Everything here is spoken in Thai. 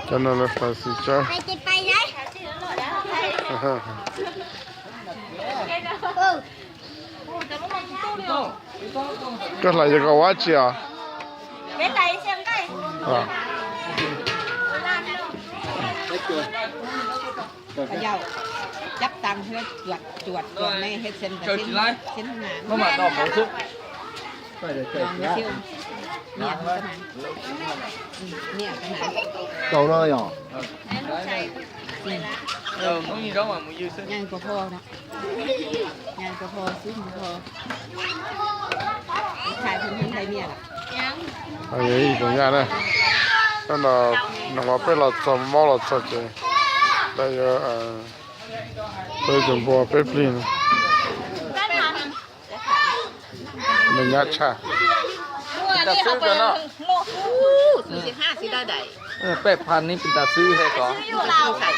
cho nó là phải xí chơi cái này cái quá chi à à ขย่าจับตังเพื่อจวดไม่เฮ็ดเส้นกับเส้นหนา nó mà đỏ khổ thuốc ลองไม่เชื่อเนี่ยขนาดเนี่ยขนาด cầu nó nhỏ có gì đâu mà muốn dư sức ย่างก็พอเนาะย่างก็พอซื้อก็พอขายคนไทยเนี่ยล่ะ ấy đúng nha này đó là nó mà phải là sắm máu là sao chứ đây là bây giờ bò bếp linh mình nhát cha taซื้อกันเนาะ ซื้อสิห้าซื้อได้ 8,000นี่เป็นตาซื้อให้ก่อน ซื้อไข่